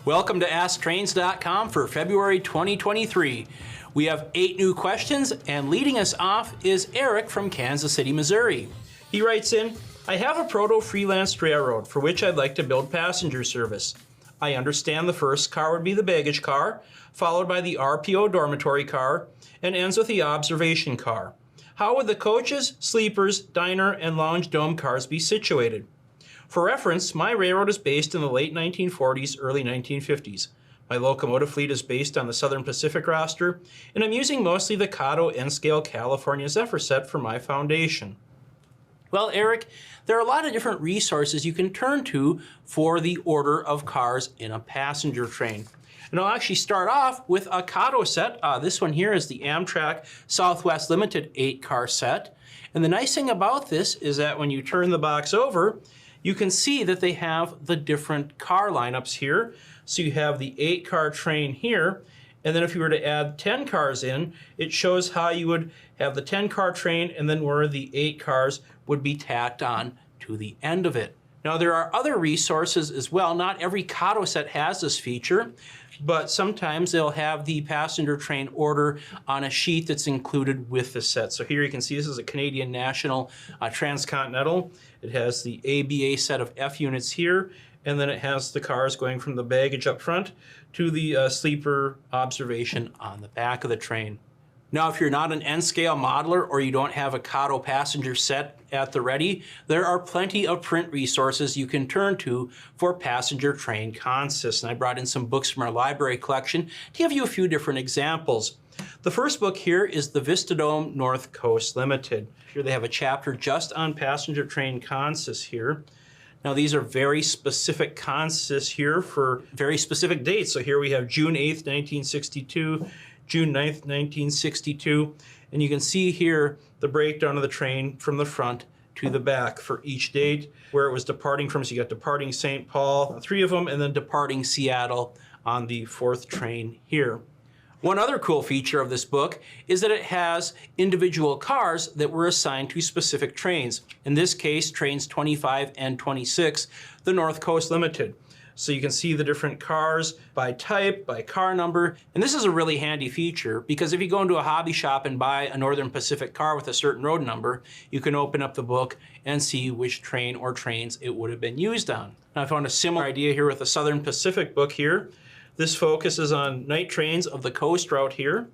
Welcome to AskTrains.com for February 2023. We have 8 new questions, and leading us off is Eric from Kansas City, Missouri. He writes in, I have a proto-freelance railroad for which I'd like to build passenger service. I understand the first car would be the baggage car, followed by the RPO dormitory car, and ends with the observation car. How would the coaches, sleepers, diner, and lounge dome cars be situated? For reference, my railroad is based in the late 1940s, early 1950s. My locomotive fleet is based on the Southern Pacific roster, and I'm using mostly the Cado N-Scale California Zephyr set for my foundation. Well, Eric, there are a lot of different resources you can turn to for the order of cars in a passenger train. And I'll actually start off with a Cado set. This one here is the Amtrak Southwest Limited 8-car set. And the nice thing about this is that when you turn the box over, you can see that they have the different car lineups here. So you have the 8-car train here, and then if you were to add 10 cars in, it shows how you would have the 10-car train and then where the 8 cars would be tacked on to the end of it. Now there are other resources as well. Not every Cado set has this feature, but sometimes they'll have the passenger train order on a sheet that's included with the set. So here you can see this is a Canadian National Transcontinental. It has the ABA set of F units here, and then it has the cars going from the baggage up front to the sleeper observation on the back of the train. Now, if you're not an N-scale modeler or you don't have a Cado passenger set at the ready, there are plenty of print resources you can turn to for passenger train consists. And I brought in some books from our library collection to give you a few different examples. The first book here is the Vistadome North Coast Limited. Here they have a chapter just on passenger train consists here. Now these are very specific consists here for very specific dates. So here we have June 8th, 1962, June 9th, 1962, and you can see here the breakdown of the train from the front to the back for each date, where it was departing from. So you got departing St. Paul, 3 of them, and then departing Seattle on the 4th train here. One other cool feature of this book is that it has individual cars that were assigned to specific trains. In this case, trains 25 and 26, the North Coast Limited. So you can see the different cars by type, by car number. And this is a really handy feature because if you go into a hobby shop and buy a Northern Pacific car with a certain road number, you can open up the book and see which train or trains it would have been used on. Now I found a similar idea here with the Southern Pacific book here. This focuses on night trains of the coast route here.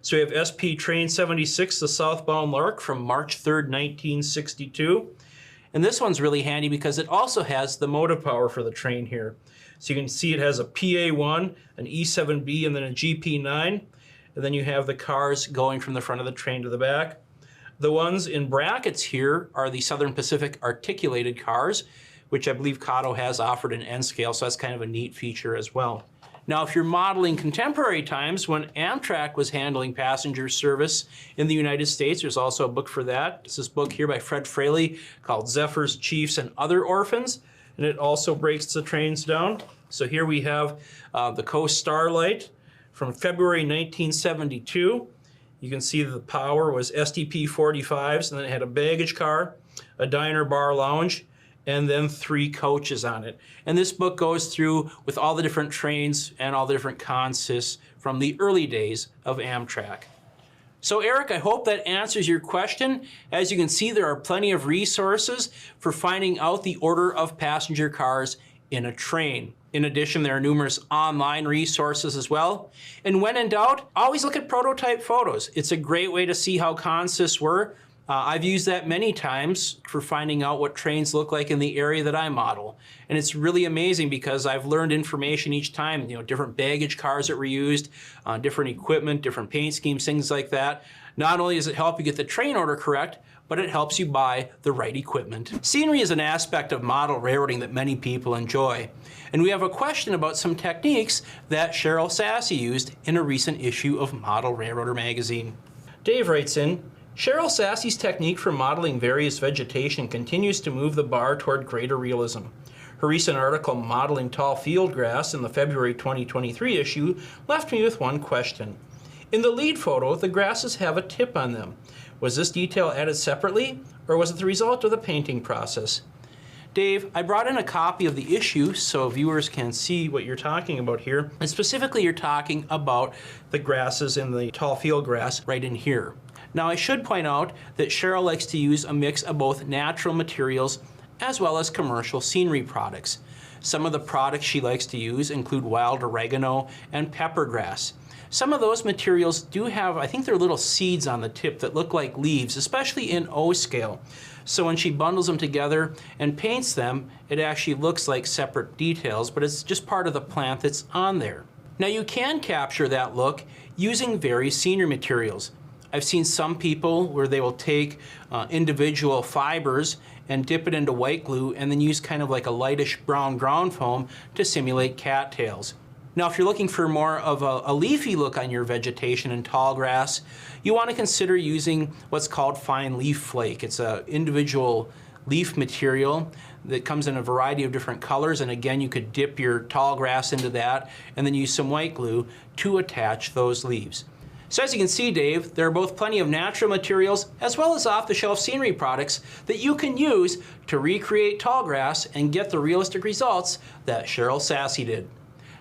So we have SP Train 76, the southbound Lark from March 3rd, 1962. And this one's really handy because it also has the motive power for the train here. So you can see it has a PA1, an E7B, and then a GP9. And then you have the cars going from the front of the train to the back. The ones in brackets here are the Southern Pacific articulated cars, which I believe Cado has offered an N-scale, so that's kind of a neat feature as well. Now, if you're modeling contemporary times when Amtrak was handling passenger service in the United States, there's also a book for that. It's this book here by Fred Fraley called Zephyrs, Chiefs, and Other Orphans, and it also breaks the trains down. So here we have the Coast Starlight from February 1972. You can see that the power was SDP 45s, and then it had a baggage car, a diner, bar, lounge, and then 3 coaches on it. And this book goes through with all the different trains and all the different consists from the early days of Amtrak. So Eric, I hope that answers your question. As you can see, there are plenty of resources for finding out the order of passenger cars in a train. In addition, there are numerous online resources as well. And when in doubt, always look at prototype photos. It's a great way to see how consists were. I've used that many times for finding out what trains look like in the area that I model. And it's really amazing because I've learned information each time, different baggage cars that were used, different equipment, different paint schemes, things like that. Not only does it help you get the train order correct, but it helps you buy the right equipment. Scenery is an aspect of model railroading that many people enjoy. And we have a question about some techniques that Cheryl Sassy used in a recent issue of Model Railroader magazine. Dave writes in, Cheryl Sassy's technique for modeling various vegetation continues to move the bar toward greater realism. Her recent article, Modeling Tall Field Grass, in the February 2023 issue, left me with one question. In the lead photo, the grasses have a tip on them. Was this detail added separately, or was it the result of the painting process? Dave, I brought in a copy of the issue so viewers can see what you're talking about here. And specifically, you're talking about the grasses in the tall field grass right in here. Now, I should point out that Cheryl likes to use a mix of both natural materials as well as commercial scenery products. Some of the products she likes to use include wild oregano and pepper grass. Some of those materials do have, I think they're little seeds on the tip that look like leaves, especially in O scale. So when she bundles them together and paints them, it actually looks like separate details, but it's just part of the plant that's on there. Now you can capture that look using various scenery materials. I've seen some people where they will take individual fibers and dip it into white glue and then use kind of like a lightish brown ground foam to simulate cattails. Now, if you're looking for more of a leafy look on your vegetation and tall grass, you want to consider using what's called fine leaf flake. It's an individual leaf material that comes in a variety of different colors, and again, you could dip your tall grass into that and then use some white glue to attach those leaves. So as you can see, Dave, there are both plenty of natural materials as well as off-the-shelf scenery products that you can use to recreate tall grass and get the realistic results that Cheryl Sassy did.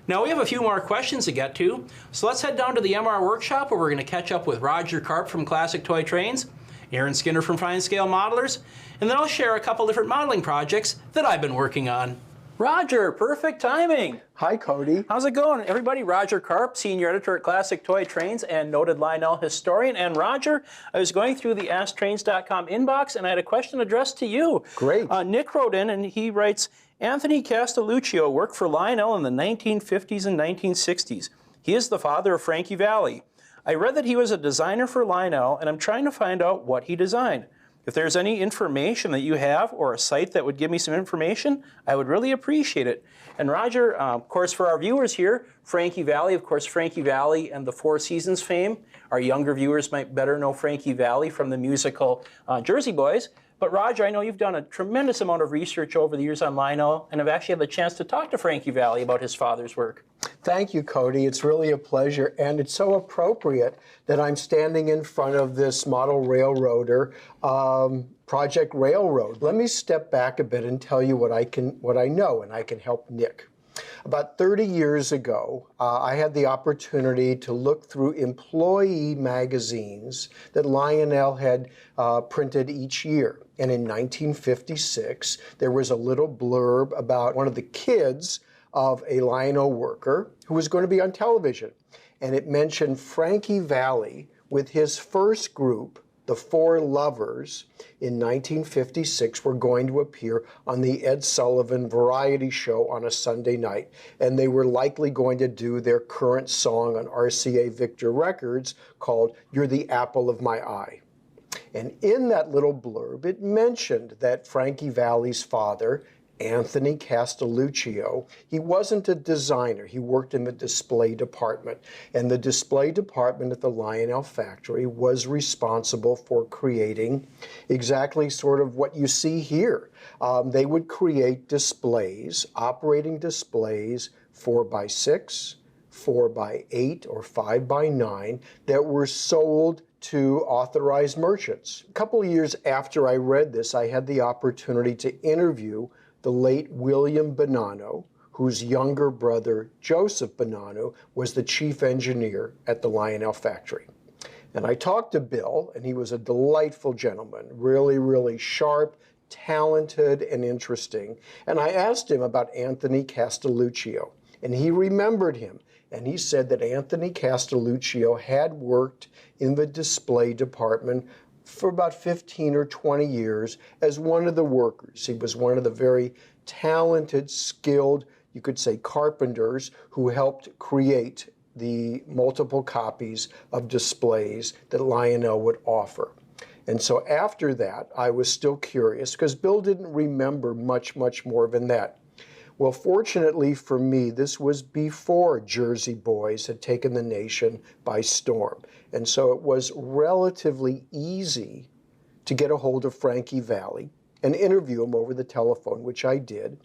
Now we have a few more questions to get to, so let's head down to the MR workshop where we're going to catch up with Roger Karp from Classic Toy Trains, Aaron Skinner from Fine Scale Modelers, and then I'll share a couple different modeling projects that I've been working on. Roger, perfect timing. Hi, Cody. How's it going, everybody? Roger Karp, Senior Editor at Classic Toy Trains and noted Lionel historian. And Roger, I was going through the AskTrains.com inbox and I had a question addressed to you. Great. Nick wrote in and he writes, Anthony Castellucio worked for Lionel in the 1950s and 1960s. He is the father of Frankie Valli. I read that he was a designer for Lionel and I'm trying to find out what he designed. If there's any information that you have or a site that would give me some information, I would really appreciate it. And Roger, of course, for our viewers here, Frankie Valli, of course, Frankie Valli and the Four Seasons fame. Our younger viewers might better know Frankie Valli from the musical Jersey Boys. But Roger, I know you've done a tremendous amount of research over the years on Lionel, and I've actually had the chance to talk to Frankie Valli about his father's work. Thank you, Cody. It's really a pleasure, and it's so appropriate that I'm standing in front of this model railroader, Project Railroad. Let me step back a bit and tell you what I know, and I can help Nick. About 30 years ago, I had the opportunity to look through employee magazines that Lionel had printed each year. And in 1956, there was a little blurb about one of the kids of a Lionel worker who was going to be on television. And it mentioned Frankie Valli with his first group, the Four Lovers, in 1956 were going to appear on the Ed Sullivan variety show on a Sunday night. And they were likely going to do their current song on RCA Victor Records called You're the Apple of My Eye. And in that little blurb, it mentioned that Frankie Valli's father, Anthony Castellucio, he wasn't a designer. He worked in the display department. And the display department at the Lionel factory was responsible for creating exactly sort of what you see here. They would create displays, operating displays, 4x6, 4x8, or 5x9 that were sold to authorized merchants. A couple of years after I read this, I had the opportunity to interview the late William Bonanno, whose younger brother, Joseph Bonanno, was the chief engineer at the Lionel factory. And I talked to Bill, and he was a delightful gentleman, really, really sharp, talented, and interesting. And I asked him about Anthony Castellucio, and he remembered him. And he said that Anthony Castellucio had worked in the display department for about 15 or 20 years as one of the workers. He was one of the very talented, skilled, you could say carpenters, who helped create the multiple copies of displays that Lionel would offer. And so after that, I was still curious because Bill didn't remember much more than that. Well, fortunately for me, this was before Jersey Boys had taken the nation by storm. And so it was relatively easy to get a hold of Frankie Valli and interview him over the telephone, which I did.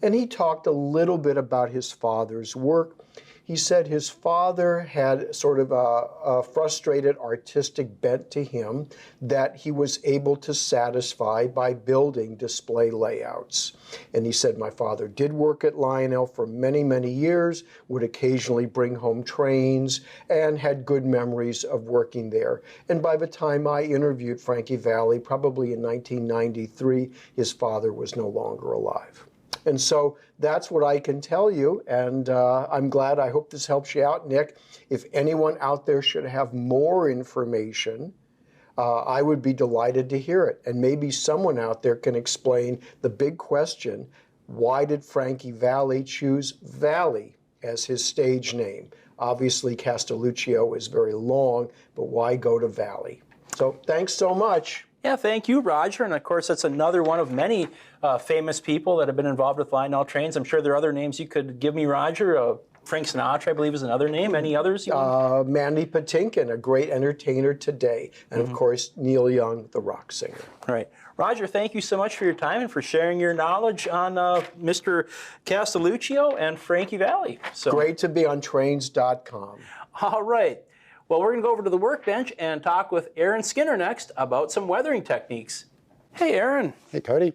And he talked a little bit about his father's work. He said his father had sort of a frustrated artistic bent to him that he was able to satisfy by building display layouts. And he said, my father did work at Lionel for many, many years, would occasionally bring home trains, and had good memories of working there. And by the time I interviewed Frankie Valli, probably in 1993, his father was no longer alive. And so that's what I can tell you, and I'm glad. I hope this helps you out, Nick. If anyone out there should have more information, I would be delighted to hear it. And maybe someone out there can explain the big question, why did Frankie Valli choose Valli as his stage name? Obviously, Castellucio is very long, but why go to Valli? So thanks so much. Yeah, thank you, Roger. And of course, that's another one of many famous people that have been involved with Lionel trains. I'm sure there are other names you could give me, Roger. Frank Sinatra, I believe, is another name. Any others you want? Mandy Patinkin, a great entertainer today. And of course, Neil Young, the rock singer. All right. Roger, thank you so much for your time and for sharing your knowledge on Mr. Castellucio and Frankie Valli. So, great to be on trains.com. All right. Well, we're going to go over to the workbench and talk with Aaron Skinner next about some weathering techniques. Hey, Aaron. Hey, Cody.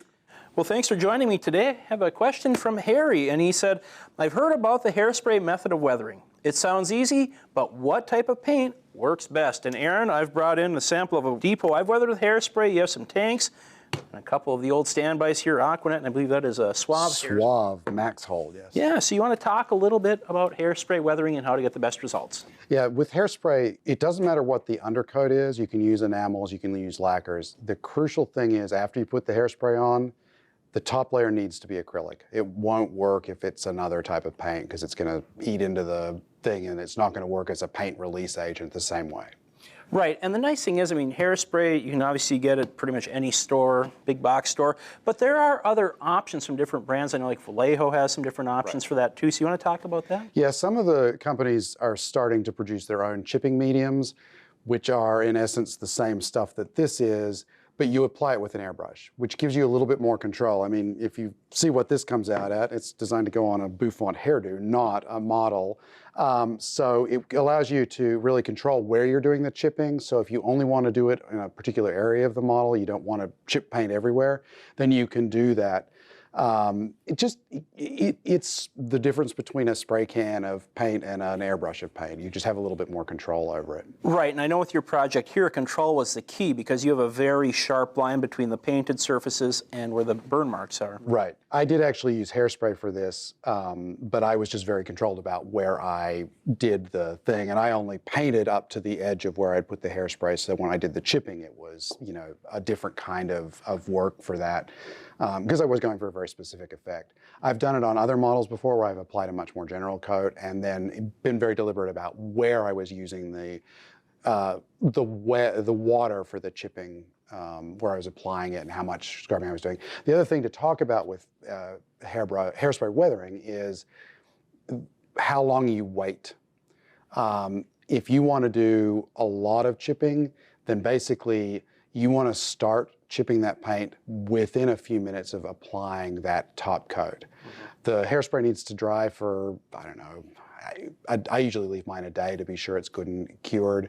Well, thanks for joining me today. I have a question from Harry, and he said, I've heard about the hairspray method of weathering. It sounds easy, but what type of paint works best? And Aaron, I've brought in a sample of a depot I've weathered with hairspray. You have some tanks, and a couple of the old standbys here, Aquanet, and I believe that is a Suave. Suave Max Hold, yes. Yeah, so you want to talk a little bit about hairspray weathering and how to get the best results. Yeah, with hairspray, it doesn't matter what the undercoat is. You can use enamels, you can use lacquers. The crucial thing is after you put the hairspray on, the top layer needs to be acrylic. It won't work if it's another type of paint because it's going to eat into the thing and it's not going to work as a paint release agent the same way. Right, and the nice thing is, I mean, hairspray, you can obviously get it pretty much any store, big box store, but there are other options from different brands. I know like Vallejo has some different options for that too, so you want to talk about that? Yeah, some of the companies are starting to produce their own chipping mediums, which are in essence the same stuff that this is, but you apply it with an airbrush, which gives you a little bit more control. I mean, if you see what this comes out at, it's designed to go on a bouffant hairdo, not a model. So it allows you to really control where you're doing the chipping. So if you only want to do it in a particular area of the model, you don't want to chip paint everywhere, then you can do that. It's the difference between a spray can of paint and an airbrush of paint. You just have a little bit more control over it. Right, and I know with your project here, control was the key because you have a very sharp line between the painted surfaces and where the burn marks are. Right. I did actually use hairspray for this, but I was just very controlled about where I did the thing, and I only painted up to the edge of where I'd put the hairspray, so when I did the chipping, it was, you know, a different kind of work for that. Because I was going for a very specific effect. I've done it on other models before where I've applied a much more general coat and then been very deliberate about where I was using the water for the chipping, where I was applying it and how much scrubbing I was doing. The other thing to talk about with hairspray weathering is how long you wait. If you want to do a lot of chipping, then basically you want to start chipping that paint within a few minutes of applying that top coat. The hairspray needs to dry for, I don't know, I usually leave mine a day to be sure it's good and cured.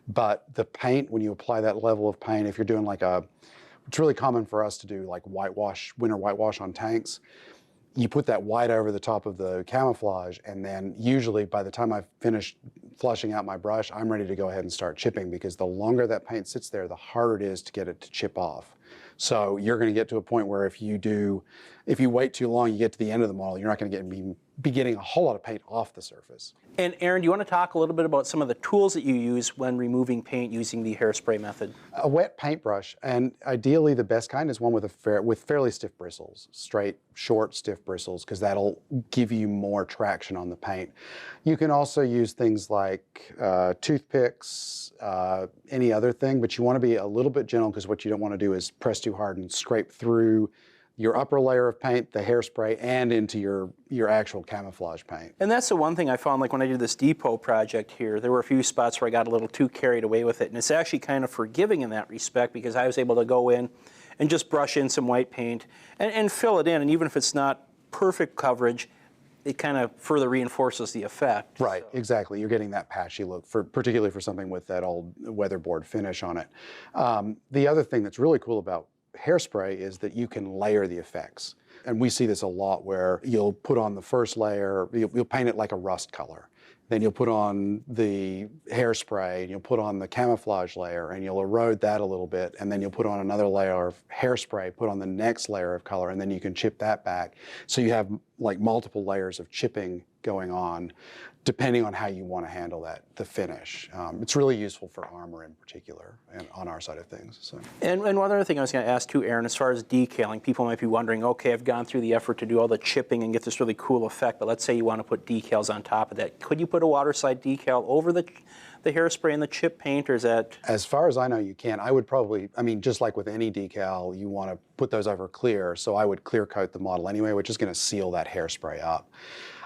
But the paint, when you apply that level of paint, if you're doing like it's really common for us to do like whitewash, winter whitewash on tanks. You put that white over the top of the camouflage, and then usually by the time I've finished flushing out my brush, I'm ready to go ahead and start chipping because the longer that paint sits there, the harder it is to get it to chip off. So you're going to get to a point where if you wait too long, you get to the end of the model, you're not going to be getting a whole lot of paint off the surface. And Aaron, do you want to talk a little bit about some of the tools that you use when removing paint using the hairspray method? A wet paintbrush, and ideally the best kind is one with fairly stiff bristles, straight, short, stiff bristles, because that'll give you more traction on the paint. You can also use things like toothpicks, any other thing, but you want to be a little bit gentle because what you don't want to do is press too hard and scrape through your upper layer of paint, the hairspray, and into your actual camouflage paint. And that's the one thing I found, like when I did this depot project here, there were a few spots where I got a little too carried away with it. And it's actually kind of forgiving in that respect because I was able to go in and just brush in some white paint and fill it in. And even if it's not perfect coverage, it kind of further reinforces the effect. Right, exactly. You're getting that patchy look, particularly for something with that old weatherboard finish on it. The other thing that's really cool about Hairspray is that you can layer the effects. And we see this a lot where you'll put on the first layer, you'll paint it like a rust color. Then you'll put on the hairspray, and you'll put on the camouflage layer, and you'll erode that a little bit, and then you'll put on another layer of hairspray, put on the next layer of color, and then you can chip that back. So you have like multiple layers of chipping going on, depending on how you want to handle that, the finish. It's really useful for armor in particular, and on our side of things. So. And one other thing I was going to ask too, Aaron, as far as decaling, people might be wondering, okay, I've gone through the effort to do all the chipping and get this really cool effect, but let's say you want to put decals on top of that. Could you put a waterslide decal over the hairspray and the chip paint, or is that? As far as I know, you can. I would probably, I mean, just like with any decal, you want to put those over clear, so I would clear coat the model anyway, which is going to seal that hairspray up.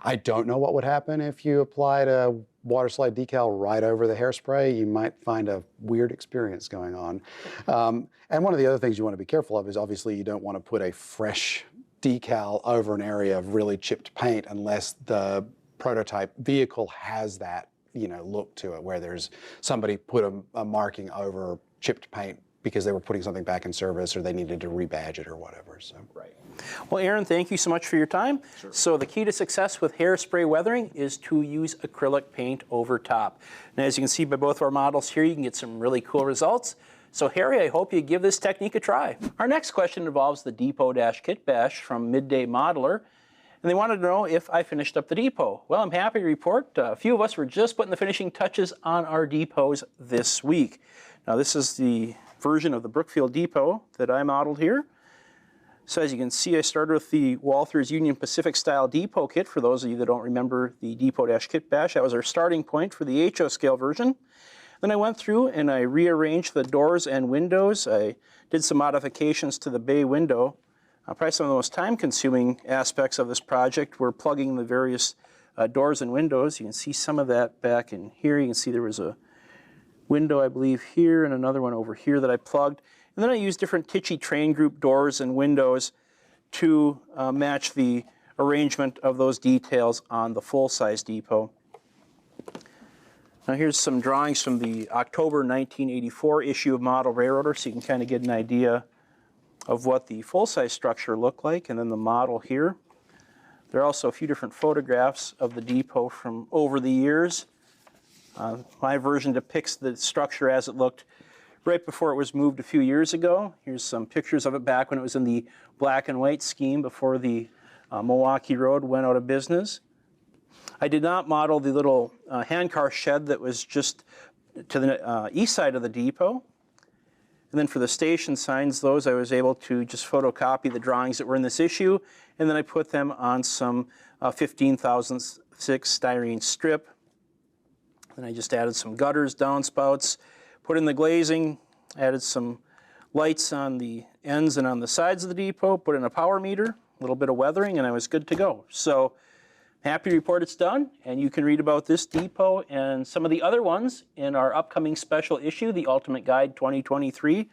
I don't know what would happen if you applied a waterslide decal right over the hairspray. You might find a weird experience going on. And one of the other things you want to be careful of is obviously you don't want to put a fresh decal over an area of really chipped paint unless the prototype vehicle has that, you know, look to it, where there's somebody put a marking over chipped paint because they were putting something back in service or they needed to rebadge it or whatever. So. Right. Well, Aaron, thank you so much for your time. Sure. So the key to success with hairspray weathering is to use acrylic paint over top. And as you can see by both of our models here, you can get some really cool results. So Harry, I hope you give this technique a try. Our next question involves the Depot-Kitbash from Midday Modeler. And they wanted to know if I finished up the depot. Well, I'm happy to report a few of us were just putting the finishing touches on our depots this week. Now this is the version of the Brookfield Depot that I modeled here. So as you can see, I started with the Walthers Union Pacific style depot kit. For those of you that don't remember the Depot-Kitbash, that was our starting point for the HO scale version. Then I went through and I rearranged the doors and windows. I did some modifications to the bay window. Probably some of the most time-consuming aspects of this project were plugging the various doors and windows. You can see some of that back in here. You can see there was a window, I believe, here and another one over here that I plugged. And then I used different Tichy train group doors and windows to match the arrangement of those details on the full-size depot. Now here's some drawings from the October 1984 issue of Model Railroader, so you can kind of get an idea of what the full-size structure looked like, and then the model here. There are also a few different photographs of the depot from over the years. My version depicts the structure as it looked right before it was moved a few years ago. Here's some pictures of it back when it was in the black and white scheme before the Milwaukee Road went out of business. I did not model the little handcar shed that was just to the east side of the depot. And then for the station signs, those I was able to just photocopy the drawings that were in this issue, and then I put them on some 15,006 styrene strip. Then I just added some gutters, downspouts, put in the glazing, added some lights on the ends and on the sides of the depot, put in a power meter, a little bit of weathering, and I was good to go. So happy to report it's done, and you can read about this depot and some of the other ones in our upcoming special issue, the Ultimate Guide 2023.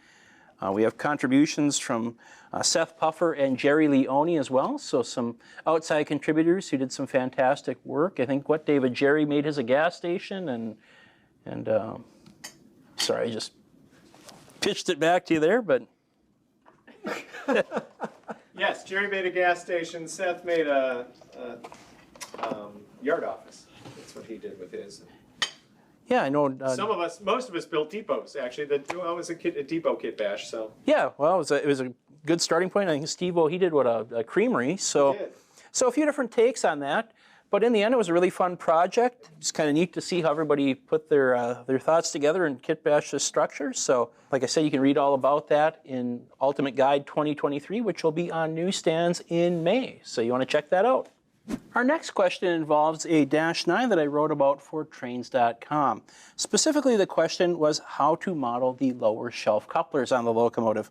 We have contributions from Seth Puffer and Jerry Leone as well, so some outside contributors who did some fantastic work. I think, what, David, Jerry made his a gas station, and sorry, I just pitched it back to you there, but... Yes, Jerry made a gas station, Seth made a yard office. That's what he did with his. Yeah, I know. Most of us built depots, actually. It was a depot kitbash, so. Yeah, well, it was a good starting point. I think Steve-O, he did a creamery. So, so a few different takes on that. But in the end, it was a really fun project. It's kind of neat to see how everybody put their thoughts together and kitbash the structure. So, like I said, you can read all about that in Ultimate Guide 2023, which will be on newsstands in May. So you want to check that out. Our next question involves a Dash 9 that I wrote about for Trains.com. Specifically, the question was how to model the lower shelf couplers on the locomotive.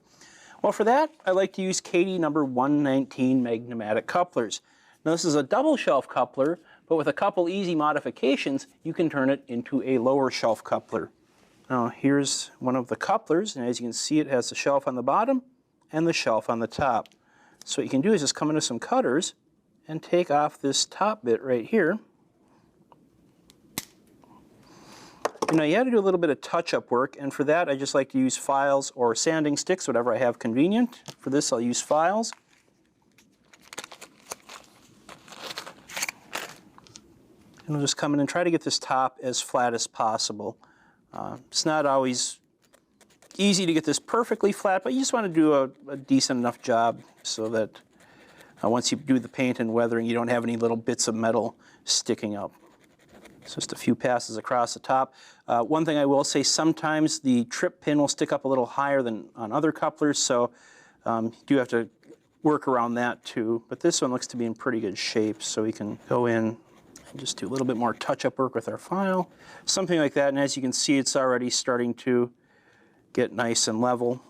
Well, for that, I like to use Cody number 119 Magnematic couplers. Now, this is a double shelf coupler, but with a couple easy modifications, you can turn it into a lower shelf coupler. Now, here's one of the couplers, and as you can see, it has the shelf on the bottom and the shelf on the top. So what you can do is just come into some cutters and take off this top bit right here. You know, you have to do a little bit of touch-up work, and for that I just like to use files or sanding sticks, whatever I have convenient. For this I'll use files. And I'll just come in and try to get this top as flat as possible. It's not always easy to get this perfectly flat, but you just want to do a decent enough job so that once you do the paint and weathering, you don't have any little bits of metal sticking up. So just a few passes across the top. One thing I will say, sometimes the trip pin will stick up a little higher than on other couplers, so you do have to work around that too. But this one looks to be in pretty good shape, so we can go in and just do a little bit more touch-up work with our file. Something like that, and as you can see, it's already starting to get nice and level.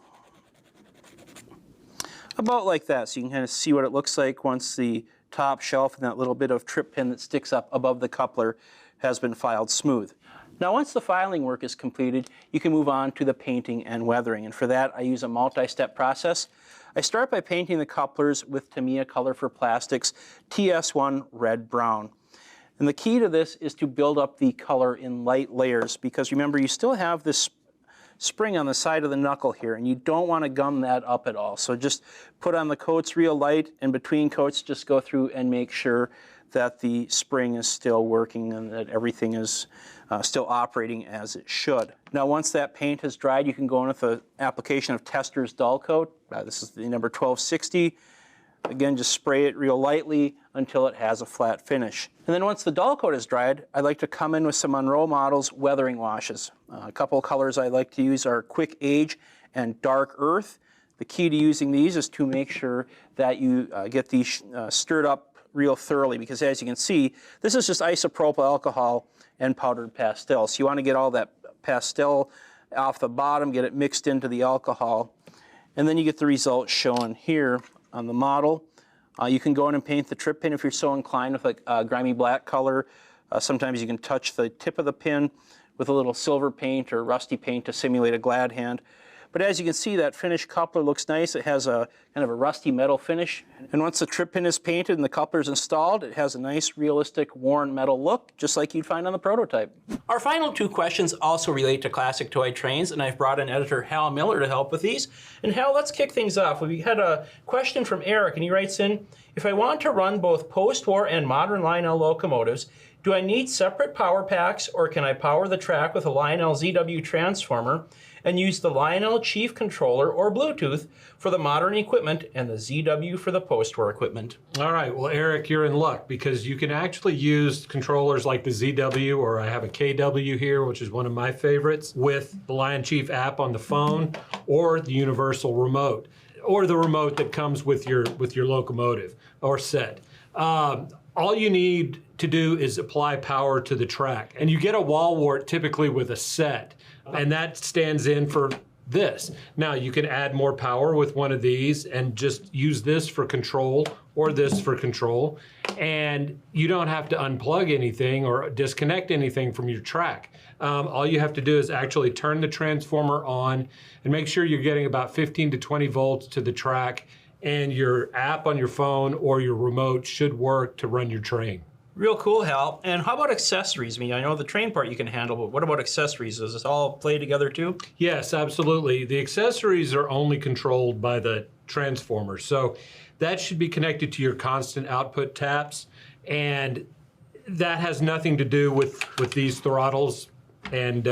About like that, so you can kind of see what it looks like once the top shelf and that little bit of trip pin that sticks up above the coupler has been filed smooth. Now once the filing work is completed, you can move on to the painting and weathering, and for that I use a multi-step process. I start by painting the couplers with Tamiya Color for Plastics TS1 Red Brown. And the key to this is to build up the color in light layers, because remember, you still have this spring on the side of the knuckle here, and you don't want to gum that up at all. So just put on the coats real light, and between coats just go through and make sure that the spring is still working and that everything is still operating as it should. Now once that paint has dried, you can go in with the application of Tester's Dull Coat. This is the number 1260. Again, just spray it real lightly until it has a flat finish. And then once the dull coat is dried, I like to come in with some Monroe Models weathering washes. A couple of colors I like to use are Quick Age and Dark Earth. The key to using these is to make sure that you get these stirred up real thoroughly, because as you can see, this is just isopropyl alcohol and powdered pastel. So you want to get all that pastel off the bottom, get it mixed into the alcohol, and then you get the result shown here on the model. You can go in and paint the trip pin if you're so inclined with a grimy black color. Sometimes you can touch the tip of the pin with a little silver paint or rusty paint to simulate a glad hand. But as you can see, that finished coupler looks nice. It has a kind of a rusty metal finish. And once the trip pin is painted and the coupler is installed, it has a nice, realistic, worn metal look, just like you'd find on the prototype. Our final two questions also relate to classic toy trains, and I've brought in editor Hal Miller to help with these. And Hal, let's kick things off. We had a question from Eric, and he writes in, if I want to run both post-war and modern Lionel locomotives, do I need separate power packs, or can I power the track with a Lionel ZW transformer and use the Lionel Chief Controller or Bluetooth for the modern equipment and the ZW for the post-war equipment? All right, well, Eric, you're in luck, because you can actually use controllers like the ZW, or I have a KW here, which is one of my favorites, with the Lion Chief app on the phone, or the universal remote, or the remote that comes with your locomotive or set. All you need to do is apply power to the track, and you get a wall wart typically with a set, and that stands in for this. Now you can add more power with one of these and just use this for control or this for control, and you don't have to unplug anything or disconnect anything from your track. All you have to do is actually turn the transformer on and make sure you're getting about 15 to 20 volts to the track, and your app on your phone or your remote should work to run your train. Real cool, Hal. And how about accessories? I mean, I know the train part you can handle, but what about accessories? Does this all play together too? Yes, absolutely. The accessories are only controlled by the transformer. So that should be connected to your constant output taps. And that has nothing to do with these throttles. And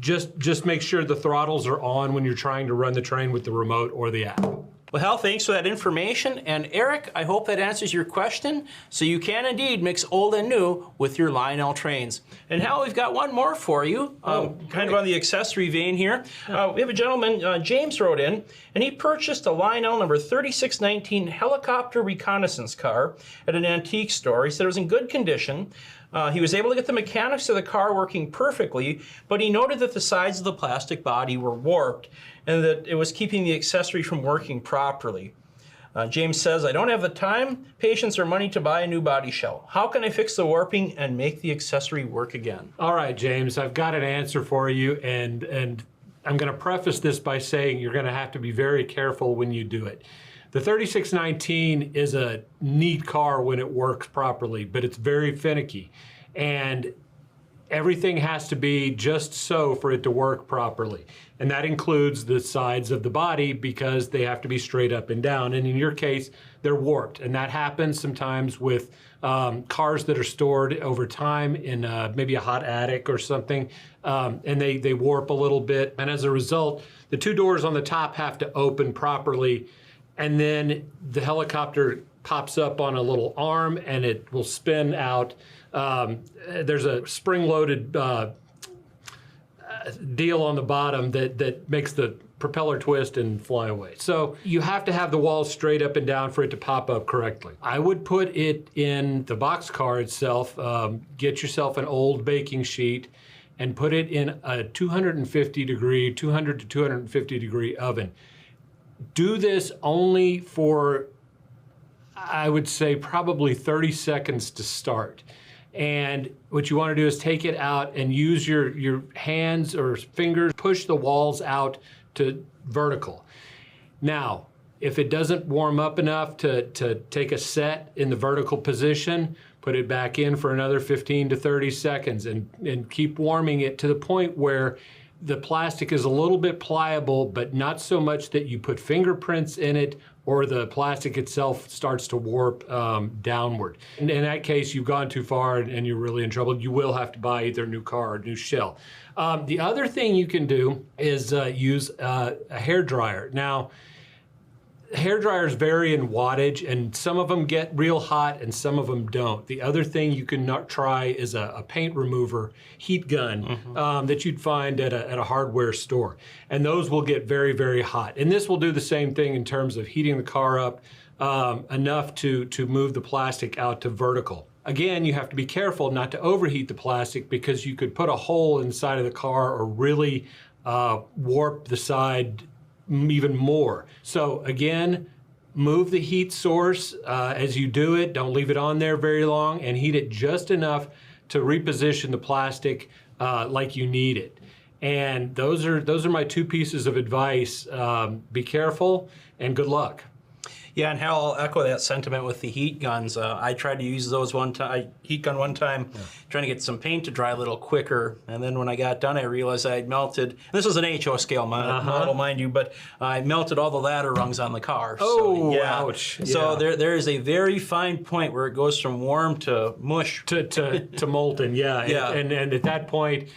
just make sure the throttles are on when you're trying to run the train with the remote or the app. Well, Hal, thanks for that information. And Eric, I hope that answers your question. So you can indeed mix old and new with your Lionel trains. And Hal, we've got one more for you, kind of on the accessory vein here. We have a gentleman, James, wrote in, and he purchased a Lionel number 3619 helicopter reconnaissance car at an antique store. He said it was in good condition. He was able to get the mechanics of the car working perfectly, but he noted that the sides of the plastic body were warped and that it was keeping the accessory from working properly. James says, I don't have the time, patience, or money to buy a new body shell. How can I fix the warping and make the accessory work again? All right, James, I've got an answer for you, and I'm going to preface this by saying you're going to have to be very careful when you do it. The 3619 is a neat car when it works properly, but it's very finicky. And everything has to be just so for it to work properly. And that includes the sides of the body because they have to be straight up and down. And in your case, they're warped. And that happens sometimes with cars that are stored over time in maybe a hot attic or something. And they warp a little bit. And as a result, the two doors on the top have to open properly. And then the helicopter pops up on a little arm and it will spin out. There's a spring-loaded deal on the bottom that makes the propeller twist and fly away. So you have to have the walls straight up and down for it to pop up correctly. I would put it in the boxcar itself, get yourself an old baking sheet and put it in a 200 to 250 degree oven. Do this only for, I would say, probably 30 seconds to start. And what you want to do is take it out and use your hands or fingers, push the walls out to vertical. Now, if it doesn't warm up enough to take a set in the vertical position, put it back in for another 15 to 30 seconds and keep warming it to the point where the plastic is a little bit pliable, but not so much that you put fingerprints in it or the plastic itself starts to warp downward. In that case, you've gone too far and you're really in trouble. You will have to buy either a new car or a new shell. The other thing you can do is use a hair dryer. Now, hair dryers vary in wattage, and some of them get real hot and some of them don't. The other thing you can try is a paint remover heat gun that you'd find at a hardware store. And those will get very, very hot. And this will do the same thing in terms of heating the car up enough to move the plastic out to vertical. Again, you have to be careful not to overheat the plastic because you could put a hole inside of the car or really warp the side even more. So again, move the heat source as you do it. Don't leave it on there very long and heat it just enough to reposition the plastic like you need it. And those are my two pieces of advice. Be careful and good luck. Yeah, and Hal, I'll echo that sentiment with the heat guns. I tried to use those heat gun one time, trying to get some paint to dry a little quicker. And then when I got done, I realized I had melted, and this was an HO scale model, mind you, but I melted all the ladder rungs on the car. Oh, so, yeah. ouch. So there is a very fine point where it goes from warm to mush. To molten, yeah. Yeah. And at that point,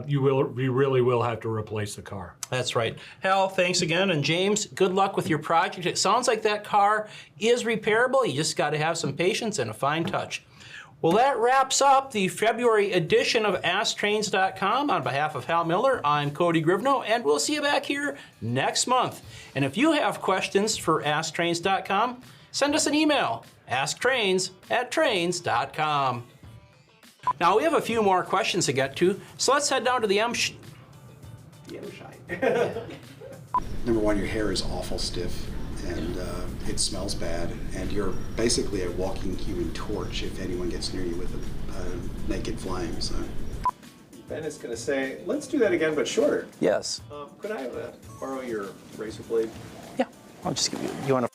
you really will have to replace the car. That's right. Hal, thanks again. And James, good luck with your project. It sounds like that car is repairable. You just got to have some patience and a fine touch. Well, that wraps up the February edition of AskTrains.com. On behalf of Hal Miller, I'm Cody Grivno, and we'll see you back here next month. And if you have questions for AskTrains.com, send us an email, asktrains@trains.com. Now, we have a few more questions to get to, so let's head down to the M-Shine. Number one, your hair is awful stiff and it smells bad, and you're basically a walking human torch if anyone gets near you with a naked flame. So. Ben is going to say, let's do that again, but shorter. Yes. Could I borrow your razor blade? Yeah, I'll just give you. You want to